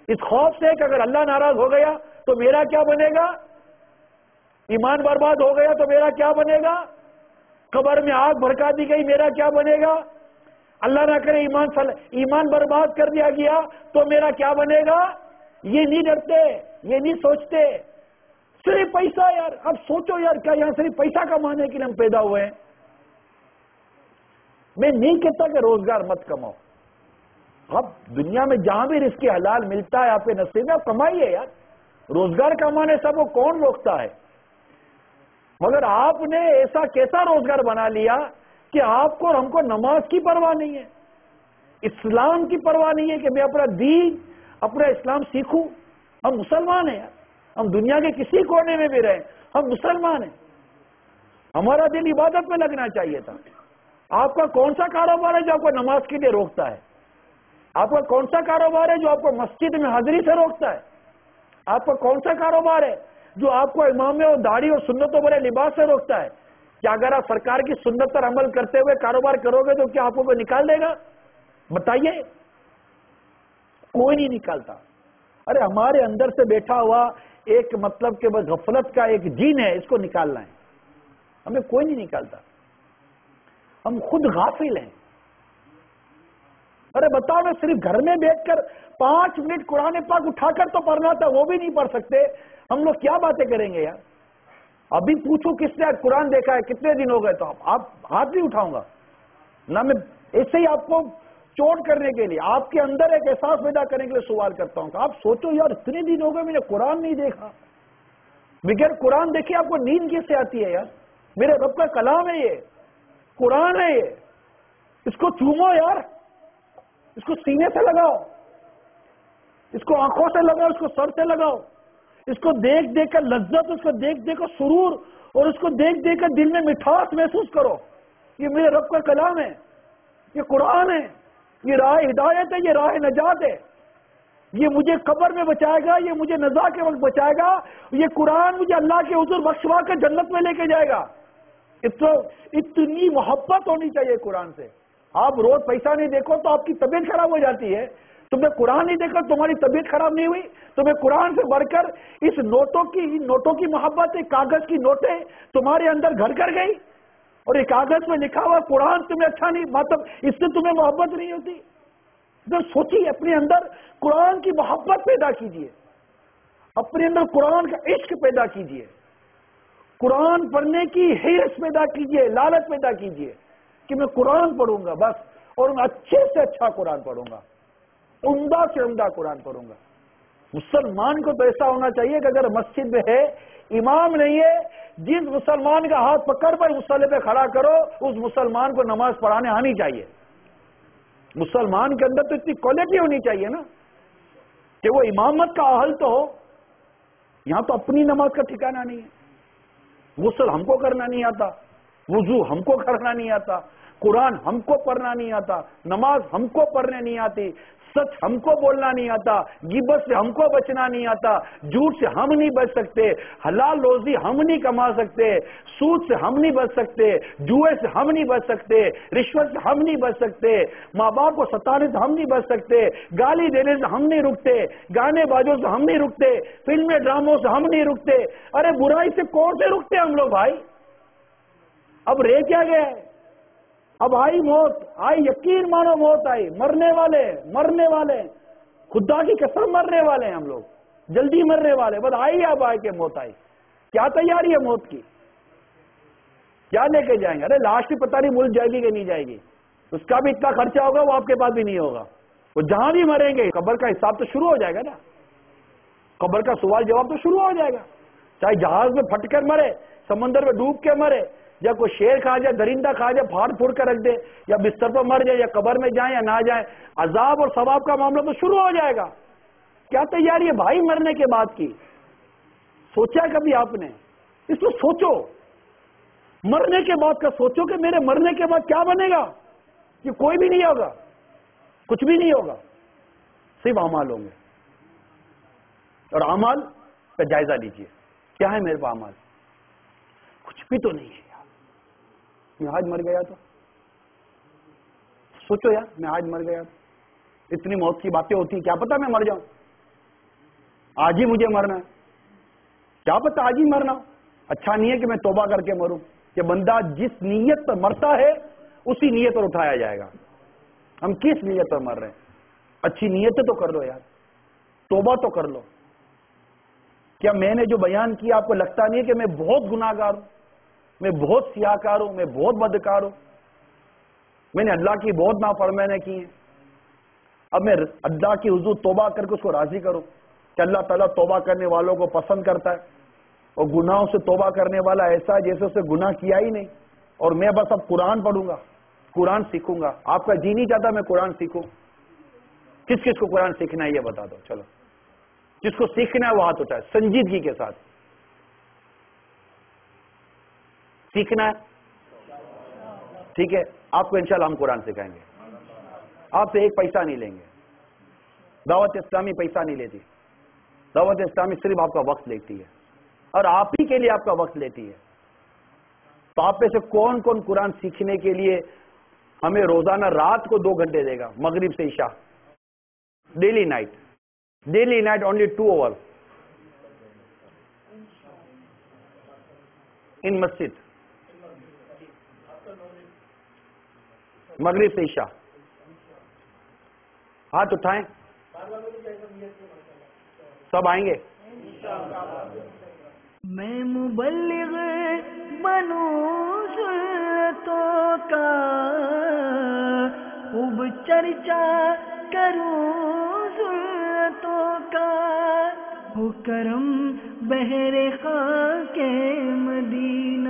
اس خوف سے کہ اگر اللہ ناراض ہو گیا تو میرا کیا بنے گا، ایمان برباد ہو گیا تو میرا کیا بنے گا، قبر میں آگ بھڑکا دی گئی میرا کیا بنے گا، اللہ نہ کرے ایمان برباد کر دیا گیا تو میرا کیا بنے گا. یہ نہیں ڈرتے، یہ نہیں سوچتے، صرف پیسہ. یار اب سوچو یار، کیا یہاں صرف پیسہ کمانے کے لیے ہم پیدا ہوئے ہیں؟ میں نہیں کہتا کہ روزگار مت کماؤ، اب دنیا میں جہاں بھی رزق حلال ملتا ہے آپ کے نصیب میں آپ کمائیے یار، روزگار کمانے سب کو کون روکتا ہے؟ مگر آپ نے ایسا کیسا روزگار بنا لیا کہ آپ کو اور ہم کو نماز کی پرواہ نہیں ہے، اسلام کی پرواہ نہیں ہے کہ میں اپنا دین اپنا اسلام سیکھوں. ہم مسلمان ہیں یار، ہم دنیا کے کسی کونے میں بھی رہیں ہم مسلمان ہیں، ہمارا دل عبادت میں لگنا چاہیے تھا. آپ کا کون سا کاروبار ہے جو آپ کو نماز کے لیے روکتا ہے؟ آپ کا کون سا کاروبار ہے جو آپ کو مسجد میں حاضری سے روکتا ہے؟ آپ کا کون سا کاروبار ہے جو آپ کو امام اور داڑھی اور سنتوں بڑے لباس سے روکتا ہے؟ کیا اگر آپ سرکار کی سنت پر عمل کرتے ہوئے کاروبار کرو گے تو کیا آپ کو نکال دے گا؟ بتائیے، کوئی نہیں نکالتا. ارے ہمارے اندر سے بیٹھا ہوا ایک مطلب کہ غفلت کا ایک جین ہے، اس کو نکالنا ہے، ہمیں کوئی نہیں نکالتا، ہم خود غافل ہیں. ارے بتاؤ میں صرف گھر میں بیٹھ کر 5 منٹ قرآن پاک اٹھا کر تو پڑھنا تھا وہ بھی نہیں پڑھ سکتے، ہم لوگ کیا باتیں کریں گے یار؟ ابھی پوچھو کس نے قرآن دیکھا ہے، کتنے دن ہو گئے، تو آپ ہاتھ نہیں اٹھاؤں گا نہ، میں ایسے ہی آپ کو چوٹ کرنے کے لیے، آپ کے اندر ایک احساس پیدا کرنے کے لیے سوال کرتا ہوں کہ آپ سوچو یار اتنے دن ہو گئے میں نے قرآن نہیں دیکھا، بغیر قرآن دیکھے آپ کو نیند کیسے آتی ہے یار؟ میرے رب کا کلام ہے، یہ قرآن ہے، یہ اس کو چومو یار، اس کو سینے سے لگاؤ، اس کو آنکھوں سے لگاؤ، اس کو سر سے لگاؤ، اس کو دیکھ دیکھ کر لذت، اس کو دیکھ دیکھ کر سرور، اور اس کو دیکھ دیکھ کر دل میں مٹھاس محسوس کرو. یہ میرے رب کا کلام ہے، یہ قرآن ہے، یہ راہ ہدایت ہے، یہ راہ نجات ہے، یہ مجھے قبر میں بچائے گا، یہ مجھے نزا کے وقت بچائے گا، یہ قرآن مجھے اللہ کے حضور بخشوا کر جنت میں لے کے جائے گا. اتنی محبت ہونی چاہیے قرآن سے. آپ روز پیسہ نہیں دیکھو تو آپ کی طبیعت خراب ہو جاتی ہے، تم نے قرآن نہیں دیکھا تمہاری طبیعت خراب نہیں ہوئی. تمہیں قرآن سے بڑھ کر اس نوٹوں کی محبت، کاغذ کی نوٹیں تمہارے اندر گھر کر گئی، اور ایک کاغذ میں لکھا ہوا قرآن تمہیں اچھا نہیں، مطلب اس سے تمہیں محبت نہیں ہوتی. جب سوچیے اپنے اندر قرآن کی محبت پیدا کیجئے، اپنے اندر قرآن کا عشق پیدا کیجئے، قرآن پڑھنے کی حرص پیدا کیجئے، لالچ پیدا کیجئے کہ میں قرآن پڑھوں گا بس، اور میں اچھے سے اچھا قرآن پڑھوں گا، عمدہ سے عمدہ قرآن پڑھوں گا. مسلمان کو تو ایسا ہونا چاہیے کہ اگر مسجد میں ہے، امام نہیں ہے، جس مسلمان کا ہاتھ پکڑ پر مصلی پہ کھڑا کرو اس مسلمان کو نماز پڑھانے آنی چاہیے. مسلمان کے اندر تو اتنی کوالٹی ہونی چاہیے نا کہ وہ امامت کا اہل تو ہو. یہاں تو اپنی نماز کا ٹھکانہ نہیں ہے، غسل ہم کو کرنا نہیں آتا، وضو ہم کو کرنا نہیں آتا، قرآن ہم کو پڑھنا نہیں آتا، نماز ہم کو پڑھنے نہیں آتی، سچ ہم کو بولنا نہیں آتا، غیبت سے ہم کو بچنا نہیں آتا، جھوٹ سے ہم نہیں بچ سکتے، حلال روزی ہم نہیں کما سکتے، سود سے ہم نہیں بچ سکتے، جوئے سے ہم نہیں بچ سکتے، رشوت سے ہم نہیں بچ سکتے، ماں باپ کو ستانے سے ہم نہیں بچ سکتے، گالی دینے سے ہم نہیں رکتے، گانے بازوں سے ہم نہیں رکتے، فلمیں ڈراموں سے ہم نہیں رکتے. ارے برائی سے کون سے رکتے ہم لوگ بھائی؟ اب رہ کیا گیا ہے؟ اب آئی موت، آئی، یقین مانو موت آئی، مرنے والے خدا کی قسم مرنے والے ہیں ہم لوگ، جلدی مرنے والے، بس آئی اب آئی کہ موت آئی. کیا تیاری ہے موت کی؟ کیا لے کے جائیں گے؟ ارے لاش بھی پتہ نہیں ملک جائے گی کہ نہیں جائے گی، اس کا بھی اتنا خرچہ ہوگا وہ آپ کے پاس بھی نہیں ہوگا. وہ جہاں بھی مریں گے قبر کا حساب تو شروع ہو جائے گا نا، قبر کا سوال جواب تو شروع ہو جائے گا. چاہے جہاز میں پھٹ کر مرے، سمندر میں ڈوب کے مرے، یا کوئی شیر کھا جائے، درندہ کھا جائے، پھاڑ پھوڑ کر رکھ دے، یا بستر پر مر جائے، یا قبر میں جائیں یا نہ جائیں، عذاب اور ثواب کا معاملہ تو شروع ہو جائے گا. کیا تیاری ہے بھائی مرنے کے بعد کی؟ سوچا کبھی آپ نے؟ اس کو سوچو، مرنے کے بعد کا سوچو کہ میرے مرنے کے بعد کیا بنے گا. یہ کوئی بھی نہیں ہوگا، کچھ بھی نہیں ہوگا، صرف اعمال ہوں گے. اور اعمال کا جائزہ لیجئے، کیا ہے میرے پاس اعمال؟ کچھ بھی تو نہیں ہے یار. میں آج مر گیا تو سوچو یار، میں آج مر گیا تو اتنی موت کی باتیں ہوتی ہیں، کیا پتا میں مر جاؤں، آج ہی مجھے مرنا ہے، کیا پتا آج ہی مرنا. اچھا نہیں ہے کہ میں توبہ کر کے مروں، کہ بندہ جس نیت پر مرتا ہے اسی نیت پر اٹھایا جائے گا. ہم کس نیت پر مر رہے ہیں؟ اچھی نیتیں تو کر لو یار، توبہ تو کر لو. کیا میں نے جو بیان کیا آپ کو لگتا نہیں ہے کہ میں بہت گناہ گار ہوں، میں بہت سیاہکار ہوں، میں بہت بدکار ہوں، میں نے اللہ کی بہت نافرمانیاں کی ہیں. اب میں اللہ کی حضور توبہ کر کے اس کو راضی کروں کہ اللہ تعالیٰ توبہ کرنے والوں کو پسند کرتا ہے، اور گناہوں سے توبہ کرنے والا ایسا ہے جیسے اسے گناہ کیا ہی نہیں. اور میں بس اب قرآن پڑھوں گا، قرآن سیکھوں گا. آپ کا جی نہیں چاہتا میں قرآن سیکھوں؟ کس کس کو قرآن سیکھنا ہے یہ بتا دو. چلو جس کو سیکھنا ہے وہ ہاتھ اٹھائے سنجیدگی کے ساتھ. سیکھنا ہے ٹھیک ہے، آپ کو انشاءاللہ ہم قرآن سکھائیں گے. آپ سے ایک پیسہ نہیں لیں گے. دعوت اسلامی پیسہ نہیں لیتی، دعوت اسلامی صرف آپ کا وقت لیتی ہے، اور آپ ہی کے لیے آپ کا وقت لیتی ہے. تو آپ میں سے کون کون قرآن سیکھنے کے لیے ہمیں روزانہ رات کو 2 گھنٹے دے گا، مغرب سے عشاء، ڈیلی نائٹ only 2 hours ان مسجد، مغرب سے عشاء. ہاتھ اٹھائیں، سب آئیں گے. میں مبلغ بنوں سنتوں کا، خوب چرچا کروں سنتوں کا، ہو کرم بہر خاک مدینہ۔